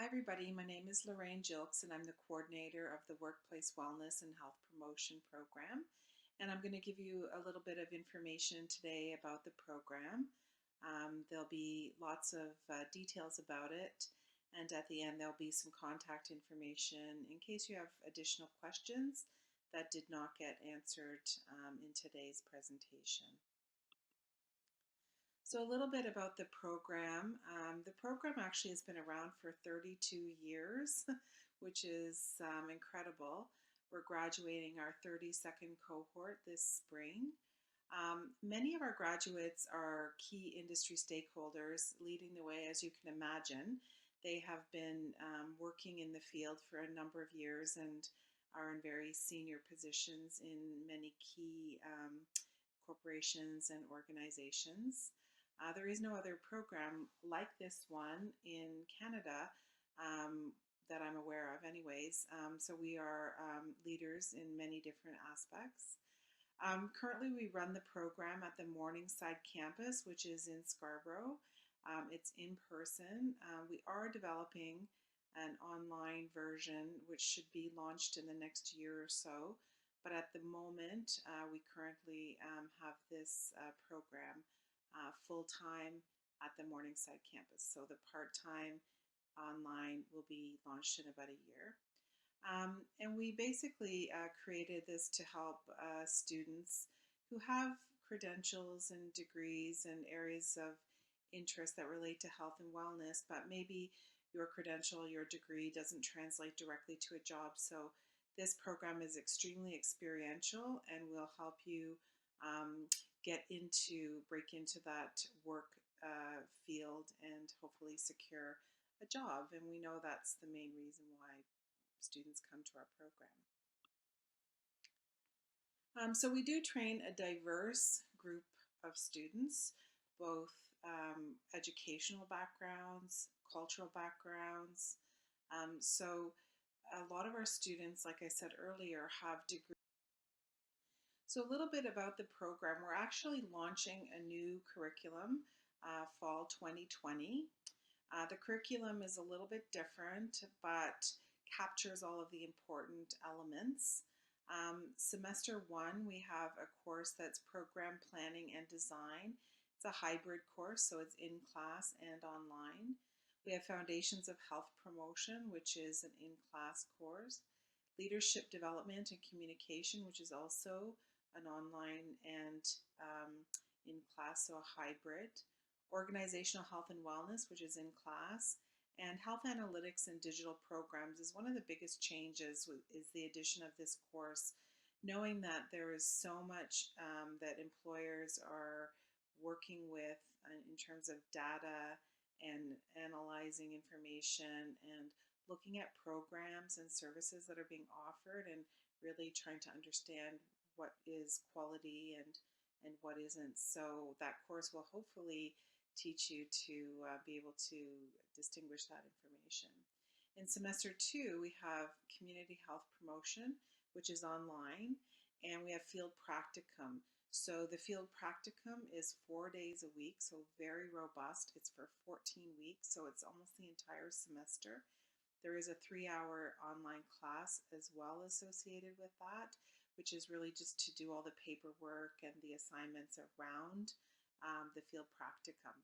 Hi, everybody. My name is Lorraine Jilks, and I'm the coordinator of the Workplace Wellness and Health Promotion Program. And I'm going to give you a little bit of information today about the program. There'll be lots of details about it, and at the end, there'll be some contact information in case you have additional questions that did not get answered in today's presentation. So a little bit about the program. The program actually has been around for 32 years, which is incredible. We're graduating our 32nd cohort this spring. Many of our graduates are key industry stakeholders leading the way, as you can imagine. They have been working in the field for a number of years and are in very senior positions in many key corporations and organizations. There is no other program like this one in Canada um, that I'm aware of, anyways. So we are leaders in many different aspects. Currently, we run the program at the Morningside campus, which is in Scarborough. It's in person. We are developing an online version, which should be launched in the next year or so. But at the moment, we currently have this program full time at the Morningside campus. So the part time online will be launched in about a year. And we basically created this to help students who have credentials and degrees and areas of interest that relate to health and wellness, but maybe your credential, your degree doesn't translate directly to a job. So this program is extremely experiential and will help you um, break into that work field and hopefully secure a job. And we know that's the main reason why students come to our program. So we do train a diverse group of students, both educational backgrounds, cultural backgrounds. So a lot of our students, like I said earlier, have degrees. So a little bit about the program. We're actually launching a new curriculum fall 2020. The curriculum is a little bit different, but captures all of the important elements. Semester one, we have a course that's program planning and design. It's a hybrid course, so it's in class and online. We have Foundations of Health Promotion, which is an in-class course. Leadership Development and Communication, which is also an online and in class, so a hybrid. Organizational Health and Wellness, which is in class, and Health Analytics and Digital Programs is one of the biggest changes is the addition of this course, knowing that there is so much that employers are working with in terms of data and analyzing information and looking at programs and services that are being offered and really trying to understand what is quality and what isn't. So that course will hopefully teach you to be able to distinguish that information. In semester two, we have community health promotion, which is online, and we have field practicum. So the field practicum is 4 days a week, so very robust. It's for 14 weeks, so it's almost the entire semester. There is a 3-hour online class as well associated with that, which is really just to do all the paperwork and the assignments around the field practicum.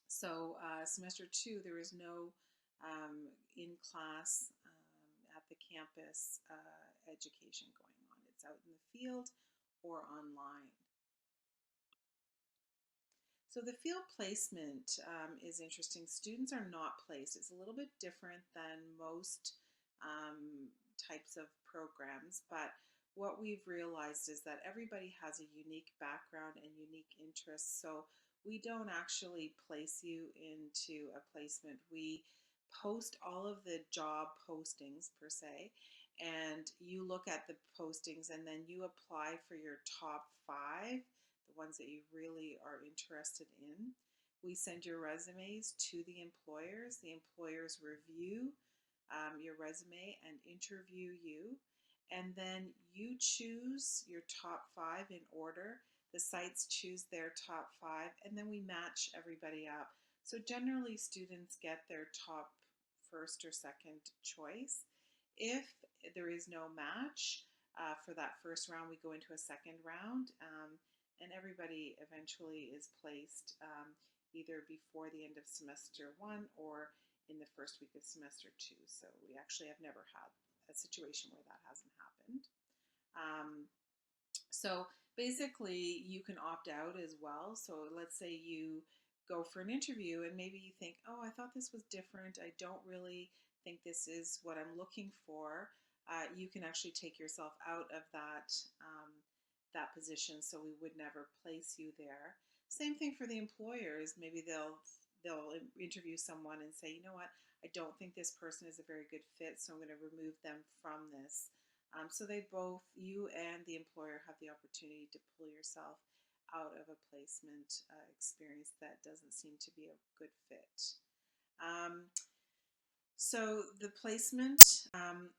So semester two, there is no in-class at the campus education going on. It's out in the field or online. So the field placement is interesting. Students are not placed. It's a little bit different than most types of programs, but what we've realized is that everybody has a unique background and unique interests. So we don't actually place you into a placement. We post all of the job postings per se, and you look at the postings and then you apply for your top 5, the ones that you really are interested in. We send your resumes to the employers. The employers review your resume and interview you. And then you choose your top 5 in order. The sites choose their top 5, and then we match everybody up. So generally, students get their top first or second choice. If there is no match for that first round, we go into a second round, and everybody eventually is placed either before the end of semester one or in the first week of semester two. So we actually have never had a situation where that hasn't happened. So basically, you can opt out as well. So let's say you go for an interview and maybe you think, oh, I thought this was different. I don't really think this is what I'm looking for. You can actually take yourself out of that position, so we would never place you there. Same thing for the employers. Maybe they'll interview someone and say, you know what, I don't think this person is a very good fit, so I'm going to remove them from this. So they both, you and the employer, have the opportunity to pull yourself out of a placement experience that doesn't seem to be a good fit. Um, so the placement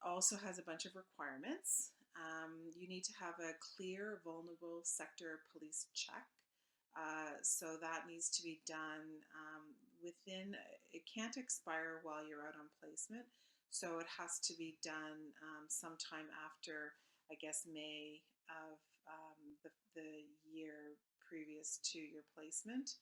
also has a bunch of requirements. You need to have a clear vulnerable sector police check. So that needs to be done within, it can't expire while you're out on placement. So it has to be done sometime after, I guess, May of the year previous to your placement.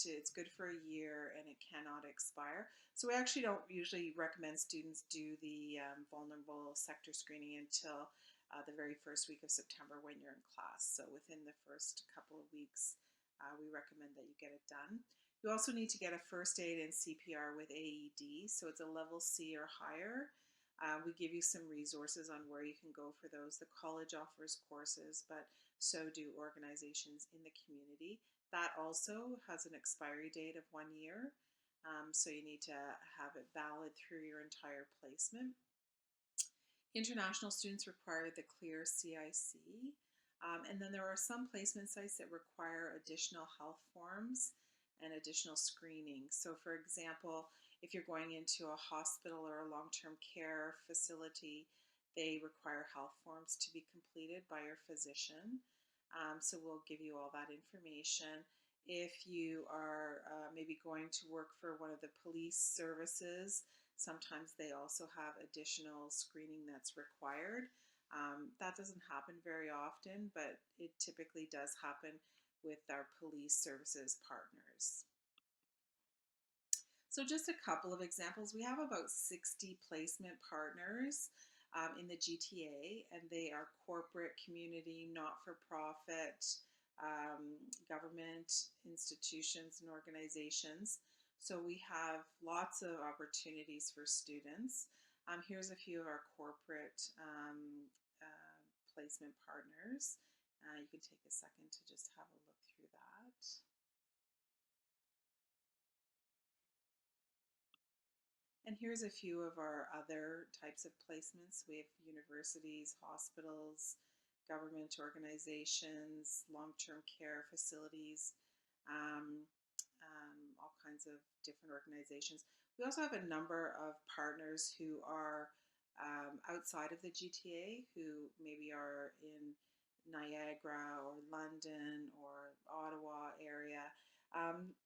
It's good for a year and it cannot expire. So we actually don't usually recommend students do the vulnerable sector screening until the very first week of September when you're in class. So within the first couple of weeks, we recommend that you get it done. You also need to get a first aid and CPR with AED, so it's a level C or higher. We give you some resources on where you can go for those. The college offers courses, but so do organizations in the community. That also has an expiry date of 1 year, so you need to have it valid through your entire placement. International students require the clear CIC, and then there are some placement sites that require additional health forms and additional screening. So for example, if you're going into a hospital or a long-term care facility, they require health forms to be completed by your physician. So we'll give you all that information. If you are maybe going to work for one of the police services, sometimes they also have additional screening that's required. That doesn't happen very often, but it typically does happen with our police services partners. So just a couple of examples. We have about 60 placement partners in the GTA, and they are corporate, community, not-for-profit, government institutions and organizations. So we have lots of opportunities for students. Here's a few of our corporate placement partners. You can take a second to just have a look through that. And here's a few of our other types of placements. We have universities, hospitals, government organizations, long-term care facilities, all kinds of different organizations. We also have a number of partners who are outside of the GTA, who maybe are in Niagara or London or Ottawa area,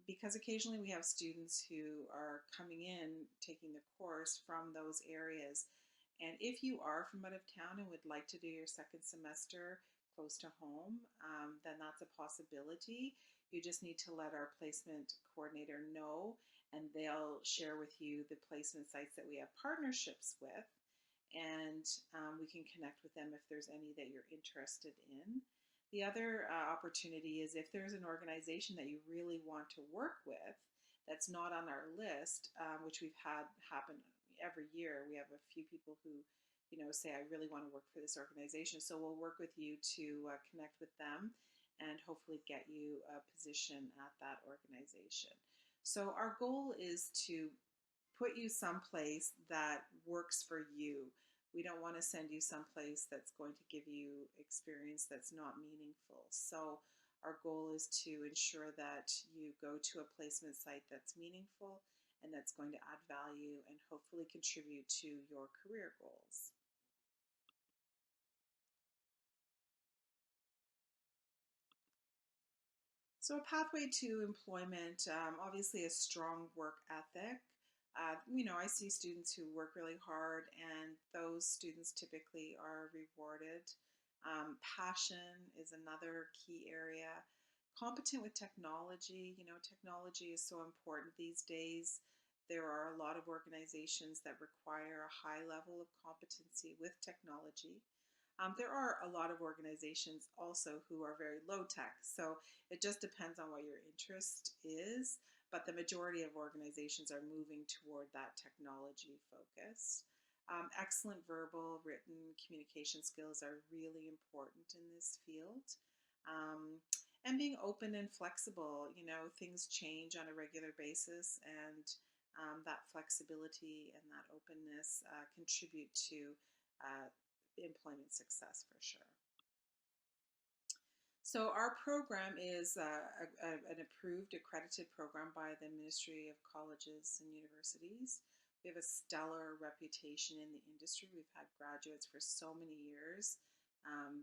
because occasionally we have students who are coming in taking the course from those areas. And if you are from out of town and would like to do your second semester close to home, then that's a possibility. You just need to let our placement coordinator know, and they'll share with you the placement sites that we have partnerships with, and we can connect with them if there's any that you're interested in. The other opportunity is if there's an organization that you really want to work with that's not on our list, which we've had happen every year. We have a few people who, say, I really want to work for this organization. So we'll work with you to connect with them and hopefully get you a position at that organization. So our goal is to put you someplace that works for you. We don't want to send you someplace that's going to give you experience that's not meaningful. So our goal is to ensure that you go to a placement site that's meaningful and that's going to add value and hopefully contribute to your career goals. So a pathway to employment, obviously a strong work ethic, I see students who work really hard, and those students typically are rewarded. Passion is another key area. Competent with technology. Technology is so important these days. There are a lot of organizations that require a high level of competency with technology. There are a lot of organizations also who are very low tech. So it just depends on what your interest is. But the majority of organizations are moving toward that technology focus. Excellent verbal, written communication skills are really important in this field. Um, and being open and flexible, things change on a regular basis, and that flexibility and that openness contribute to employment success for sure. So our program is an approved, accredited program by the Ministry of Colleges and Universities. We have a stellar reputation in the industry. We've had graduates for so many years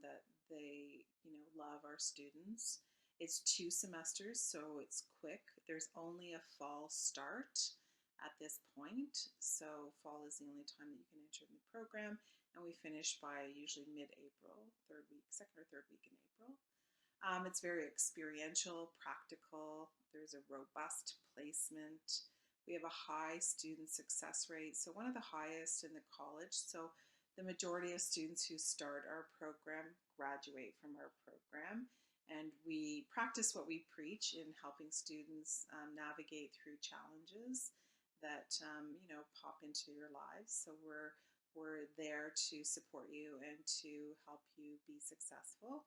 that they, love our students. It's 2 semesters, so it's quick. There's only a fall start at this point. So fall is the only time that you can enter in the program, and we finish by usually mid-April, second or third week in April. It's very experiential, practical. There's a robust placement. We have a high student success rate, so one of the highest in the college. So the majority of students who start our program graduate from our program, and we practice what we preach in helping students navigate through challenges that pop into your lives. So we're there to support you and to help you be successful.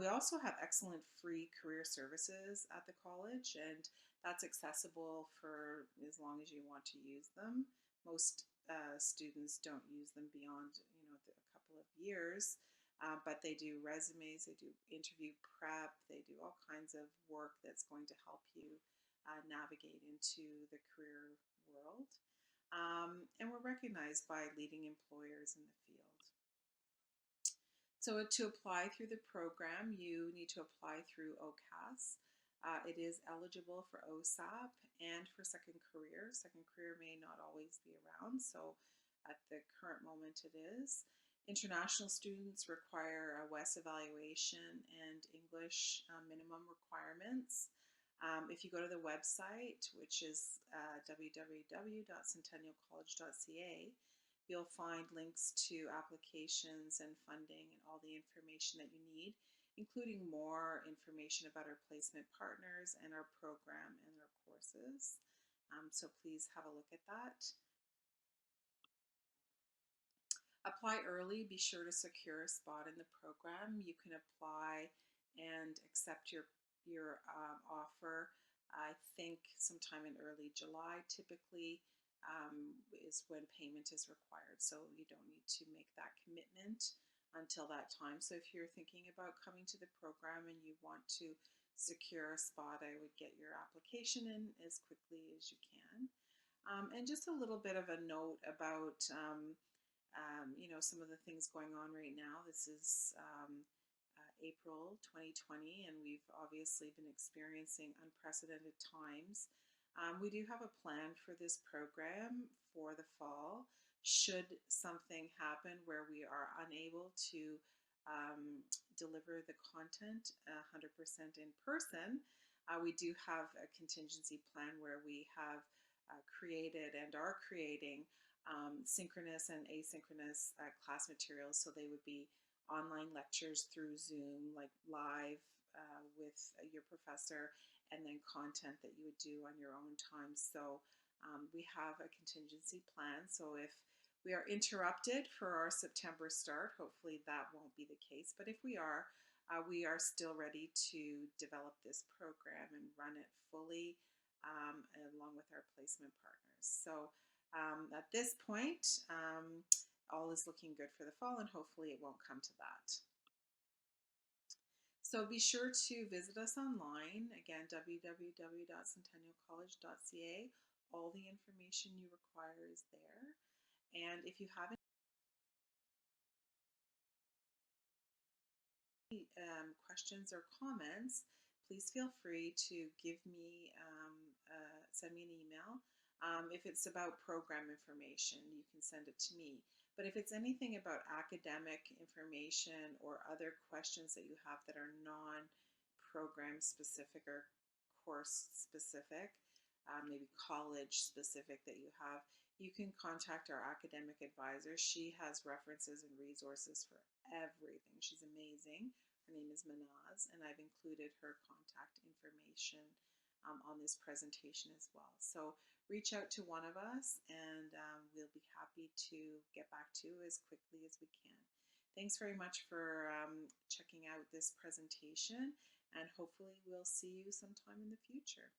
We also have excellent free career services at the college, and that's accessible for as long as you want to use them. Most students don't use them beyond a couple of years, but they do resumes, they do interview prep, they do all kinds of work that's going to help you navigate into the career world. And we're recognized by leading employers in the field. So to apply through the program, you need to apply through OCAS. It is eligible for OSAP and for second career. Second career may not always be around, so at the current moment it is. International students require a WES evaluation and English minimum requirements. If you go to the website, which is www.centennialcollege.ca, you'll find links to applications and funding and all the information that you need, including more information about our placement partners and our program and our courses. So please have a look at that. Apply early. Be sure to secure a spot in the program. You can apply and accept your offer, I think sometime in early July typically is when payment is required. So you don't need to make that commitment until that time. So if you're thinking about coming to the program and you want to secure a spot, I would get your application in as quickly as you can. And just a little bit of a note about some of the things going on right now. This is April 2020, and we've obviously been experiencing unprecedented times. We do have a plan for this program for the fall. Should something happen where we are unable to deliver the content 100% in person, we do have a contingency plan where we have created and are creating synchronous and asynchronous class materials. So they would be online lectures through Zoom, like live with your professor, and then content that you would do on your own time. So we have a contingency plan. So if we are interrupted for our September start, hopefully that won't be the case. But if we are still ready to develop this program and run it fully along with our placement partners. So at this point, all is looking good for the fall, and hopefully it won't come to that. So be sure to visit us online, again, www.centennialcollege.ca. All the information you require is there. And if you have any questions or comments, please feel free to send me an email. If it's about program information, you can send it to me. But if it's anything about academic information or other questions that you have that are non-program specific or course specific, maybe college specific that you have, you can contact our academic advisor. She has references and resources for everything. She's amazing. Her name is Manaz, and I've included her contact information on this presentation as well. So reach out to one of us, and we'll be happy to get back to you as quickly as we can. Thanks very much for checking out this presentation, and hopefully we'll see you sometime in the future.